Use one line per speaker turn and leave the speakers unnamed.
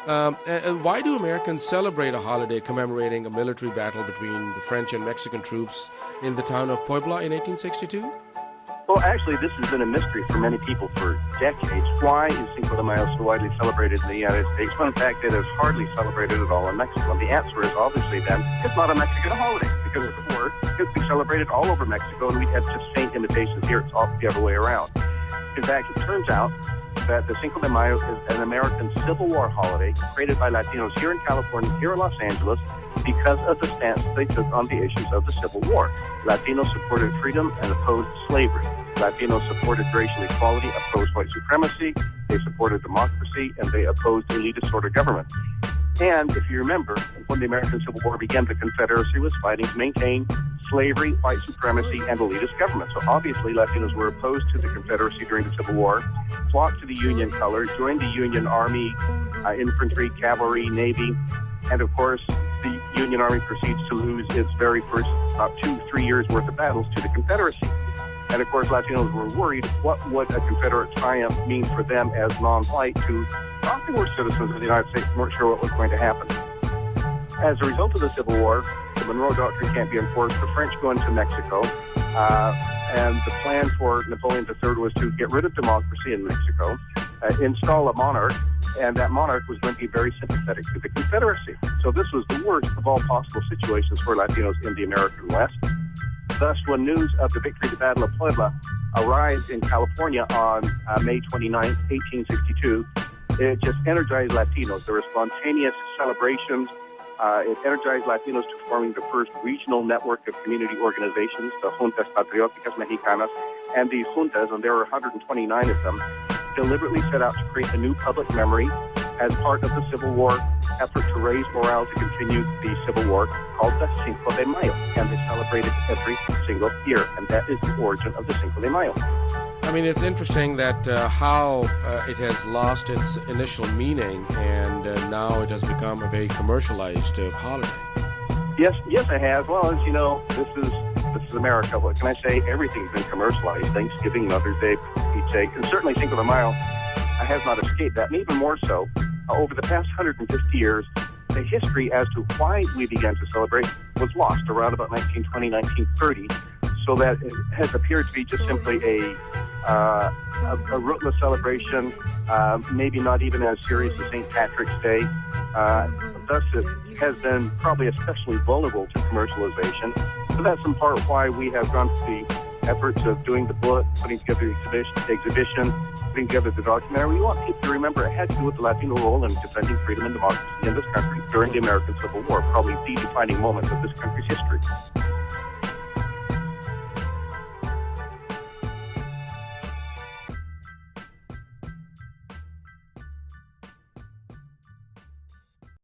Why do Americans celebrate a holiday commemorating a military battle between the French and Mexican troops in the town of Puebla in 1862?
Well, actually, this has been a mystery for many people for decades. Why is Cinco de Mayo so widely celebrated in the United States when, in fact, it is hardly celebrated at all in Mexico? And the answer is obviously then, it's not a Mexican holiday, because if it were, it would be celebrated all over Mexico, and we'd have just faint imitations here. It's all the other way around. In fact, it turns out that the Cinco de Mayo is an American Civil War holiday created by Latinos here in California, here in Los Angeles, because of the stance they took on the issues of the Civil War. Latinos supported freedom and opposed slavery. Latinos supported racial equality, opposed white supremacy. They supported democracy, and they opposed elitist sort of government. And if you remember, when the American Civil War began, the Confederacy was fighting to maintain slavery, white supremacy, and elitist government. So obviously, Latinos were opposed to the Confederacy during the Civil War, flocked to the Union colors, joined the Union Army, infantry, cavalry, Navy, and of course, the Union Army proceeds to lose its very first 2-3 years worth of battles to the Confederacy. And of course, Latinos were worried, what would a Confederate triumph mean for them as non-white who thought they were citizens of the United States and weren't sure what was going to happen. As a result of the Civil War, the Monroe Doctrine can't be enforced. The French go into Mexico, and the plan for Napoleon III was to get rid of democracy in Mexico, install a monarch, and that monarch was going to be very sympathetic to the Confederacy. So this was the worst of all possible situations for Latinos in the American West. Thus, when news of the victory of the Battle of Puebla arrived in California on May 29, 1862, it just energized Latinos. There were spontaneous celebrations. It energized Latinos to forming the first regional network of community organizations, the Juntas Patrióticas Mexicanas, and these juntas, and there were 129 of them, deliberately set out to create a new public memory as part of the Civil War effort to raise morale to continue the Civil War, called the Cinco de Mayo, and they celebrate it every single year, and that is the origin of the Cinco de Mayo.
I mean, it's interesting that how it has lost its initial meaning, and now it has become a very commercialized holiday.
Yes, it has. Well, as you know, this is America. What can I say? Everything's been commercialized. Thanksgiving, Mother's Day, Pete's sake, and certainly Cinco de Mayo has not escaped that, and even more so, over the past 150 years, the history as to why we began to celebrate was lost around about 1920, 1930, so that it has appeared to be just simply a rootless celebration, maybe not even as serious as St. Patrick's Day. Thus, it has been probably especially vulnerable to commercialization. So that's in part why we have gone to the efforts of doing the book, putting together the exhibition, putting together the documentary. We want people to remember it had to do with the Latino role in defending freedom and democracy in this country during the American Civil War, probably the defining moment of this country's history.